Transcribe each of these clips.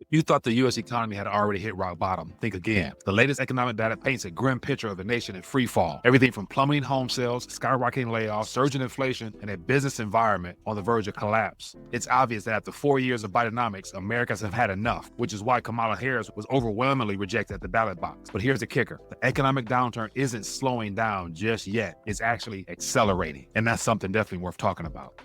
You thought the U.S. economy had already hit rock bottom. Think again. The latest economic data paints a grim picture of the nation in free fall. Everything from plummeting home sales, skyrocketing layoffs, surging inflation, and a business environment on the verge of collapse. It's obvious that after 4 years of Bidenomics, Americans have had enough, which is why Kamala Harris was overwhelmingly rejected at the ballot box. But here's the kicker. The economic downturn isn't slowing down just yet. It's actually accelerating. And that's something definitely worth talking about.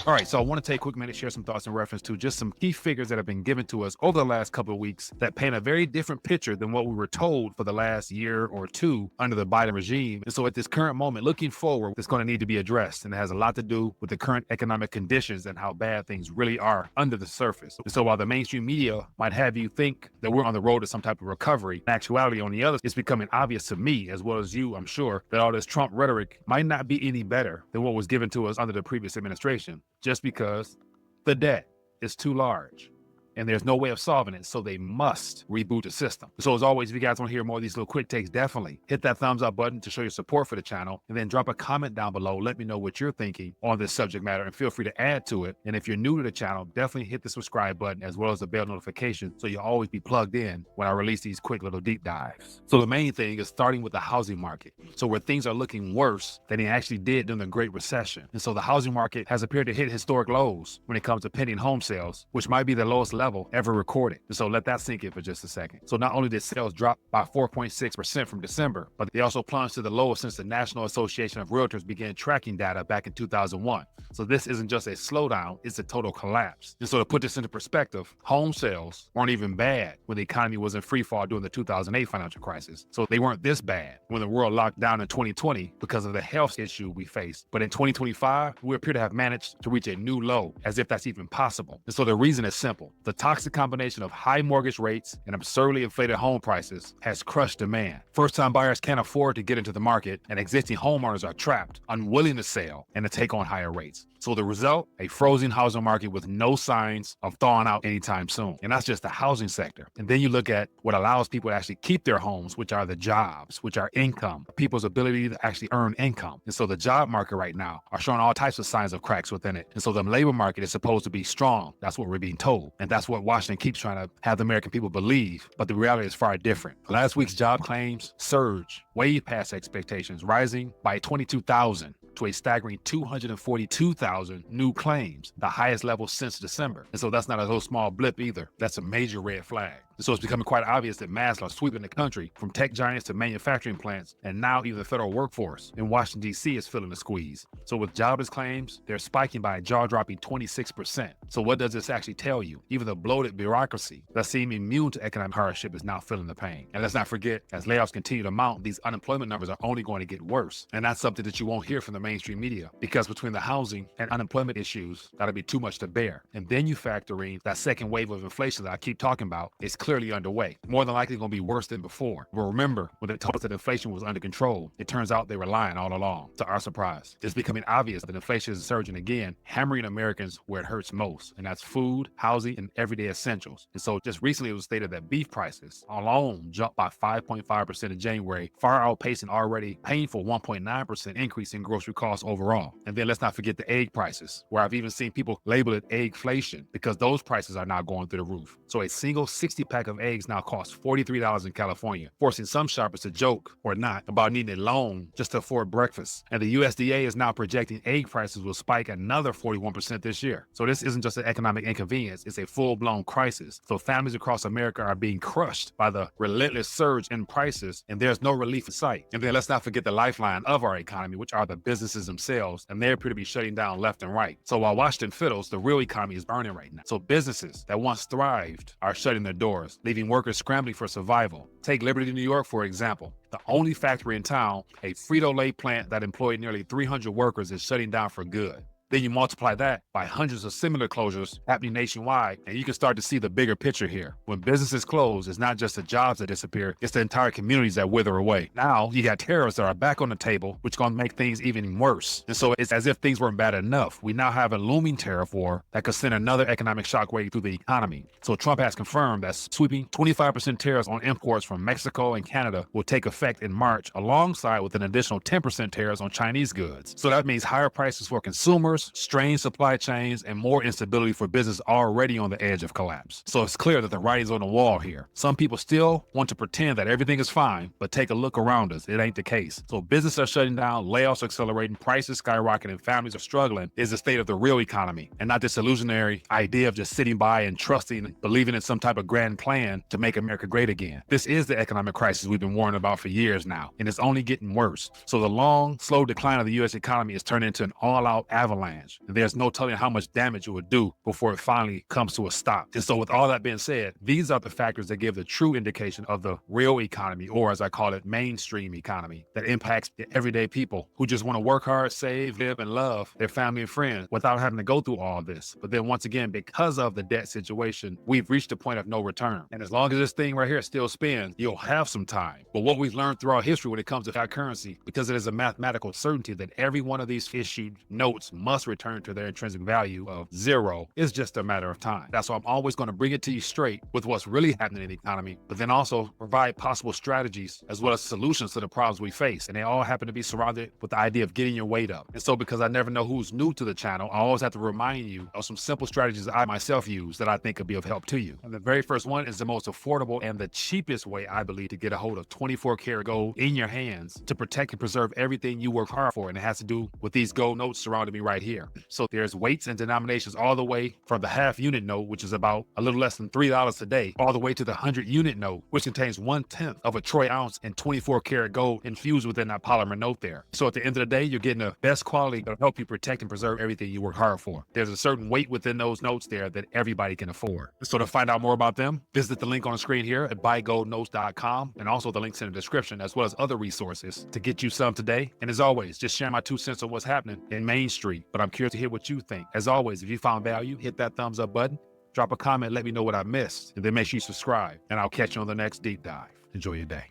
All right, so I want to take a quick minute to share some thoughts in reference to just some key figures that have been given to us over the last couple of weeks that paint a very different picture than what we were told for the last year or two under the Biden regime. And so at this current moment, looking forward, it's going to need to be addressed. And it has a lot to do with the current economic conditions and how bad things really are under the surface. And so while the mainstream media might have you think that we're on the road to some type of recovery, in actuality, on the other, it's becoming obvious to me, as well as you, I'm sure, that all this Trump rhetoric might not be any better than what was given to us under the previous administration, just because the debt is too large and there's no way of solving it, so they must reboot the system. So as always, if you guys want to hear more of these little quick takes, definitely hit that thumbs up button to show your support for the channel, and then drop a comment down below. Let me know what you're thinking on this subject matter, and feel free to add to it. And if you're new to the channel, definitely hit the subscribe button as well as the bell notification so you'll always be plugged in when I release these quick little deep dives. So the main thing is starting with the housing market. So where things are looking worse than they actually did during the Great Recession. And so the housing market has appeared to hit historic lows when it comes to pending home sales, which might be the lowest level ever recorded. And so let that sink in for just a second. So not only did sales drop by 4.6% from December, but they also plunged to the lowest since the National Association of Realtors began tracking data back in 2001. So this isn't just a slowdown, it's a total collapse. And so to put this into perspective, home sales weren't even bad when the economy was in free fall during the 2008 financial crisis. So they weren't this bad when the world locked down in 2020 because of the health issue we faced. But in 2025, we appear to have managed to reach a new low, as if that's even possible. And so the reason is simple. The toxic combination of high mortgage rates and absurdly inflated home prices has crushed demand. First-time buyers can't afford to get into the market, and existing homeowners are trapped, unwilling to sell and to take on higher rates. So the result, a frozen housing market with no signs of thawing out anytime soon. And that's just the housing sector. And then you look at what allows people to actually keep their homes, which are the jobs, which are income, people's ability to actually earn income. And so the job market right now are showing all types of signs of cracks within it. And so the labor market is supposed to be strong. That's what we're being told. And that's what Washington keeps trying to have the American people believe. But the reality is far different. Last week's job claims surged way past expectations, rising by 22,000 to a staggering 242,000 new claims, the highest level since December. And so that's not a little small blip either. That's a major red flag. And so it's becoming quite obvious that masks are sweeping the country, from tech giants to manufacturing plants, and now even the federal workforce in Washington, D.C. is feeling the squeeze. So with jobless claims, they're spiking by a jaw-dropping 26%. So what does this actually tell you? Even the bloated bureaucracy that seemed immune to economic hardship is now feeling the pain. And let's not forget, as layoffs continue to mount, these unemployment numbers are only going to get worse. And that's something that you won't hear from the mainstream media, because between the housing and unemployment issues, that'll be too much to bear. And then you factor in that second wave of inflation that I keep talking about is clearly underway. More than likely going to be worse than before. But remember, when they told us that inflation was under control, it turns out they were lying all along. To our surprise, it's becoming obvious that inflation is surging again, hammering Americans where it hurts most, and that's food, housing, and everyday essentials. And so just recently it was stated that beef prices alone jumped by 5.5% in January, far outpacing already painful 1.9% increase in grocery costs overall. And then let's not forget the egg prices, where I've even seen people label it eggflation, because those prices are now going through the roof. So a single 60-pack of eggs now costs $43 in California, forcing some shoppers to joke, or not, about needing a loan just to afford breakfast. And the USDA is now projecting egg prices will spike another 41% this year. So this isn't just an economic inconvenience, it's a full-blown crisis. So families across America are being crushed by the relentless surge in prices, and there's no relief in sight. And then let's not forget the lifeline of our economy, which are the businesses themselves, and they appear to be shutting down left and right. So while Washington fiddles, the real economy is burning right now. So businesses that once thrived are shutting their doors, leaving workers scrambling for survival. Take Liberty, New York, for example. The only factory in town, a Frito-Lay plant that employed nearly 300 workers, is shutting down for good. Then you multiply that by hundreds of similar closures happening nationwide, and you can start to see the bigger picture here. When businesses close, it's not just the jobs that disappear, it's the entire communities that wither away. Now, you got tariffs that are back on the table, which is going to make things even worse. And so it's as if things weren't bad enough. We now have a looming tariff war that could send another economic shockwave through the economy. So Trump has confirmed that sweeping 25% tariffs on imports from Mexico and Canada will take effect in March, alongside with an additional 10% tariffs on Chinese goods. So that means higher prices for consumers, strained supply chains, and more instability for business already on the edge of collapse. So it's clear that the writing's on the wall here. Some people still want to pretend that everything is fine, but take a look around us. It ain't the case. So businesses are shutting down, layoffs are accelerating, prices skyrocketing, families are struggling is the state of the real economy, and not this illusionary idea of just sitting by and trusting, believing in some type of grand plan to make America great again. This is the economic crisis we've been warning about for years now, and it's only getting worse. So the long, slow decline of the U.S. economy is turning into an all-out avalanche, and there's no telling how much damage it would do before it finally comes to a stop. And so with all that being said, these are the factors that give the true indication of the real economy, or as I call it, mainstream economy, that impacts the everyday people who just want to work hard, save, live, and love their family and friends without having to go through all this. But then once again, because of the debt situation, we've reached a point of no return. And as long as this thing right here still spins, you'll have some time. But what we've learned throughout history when it comes to fiat currency, because it is a mathematical certainty that every one of these issued notes must return to their intrinsic value of zero, is just a matter of time. That's why I'm always going to bring it to you straight with what's really happening in the economy, but then also provide possible strategies as well as solutions to the problems we face. And they all happen to be surrounded with the idea of getting your weight up. And so because I never know who's new to the channel, I always have to remind you of some simple strategies that I myself use that I think could be of help to you. And the very first one is the most affordable and the cheapest way, I believe, to get a hold of 24-karat gold in your hands to protect and preserve everything you work hard for. And it has to do with these gold notes surrounding me right here. So there's weights and denominations all the way from the half unit note, which is about a little less than $3 today, all the way to the 100-unit note, which contains 1/10 of a troy ounce in 24-karat gold infused within that polymer note there. So at the end of the day, you're getting the best quality that'll help you protect and preserve everything you work hard for. There's a certain weight within those notes there that everybody can afford. So to find out more about them, visit the link on the screen here at buygoldnotes.com, and also the links in the description, as well as other resources to get you some today. And as always, just share my 2 cents on what's happening in Main Street, but I'm curious to hear what you think. As always, if you found value, hit that thumbs up button, drop a comment, let me know what I missed, and then make sure you subscribe, and I'll catch you on the next deep dive. Enjoy your day.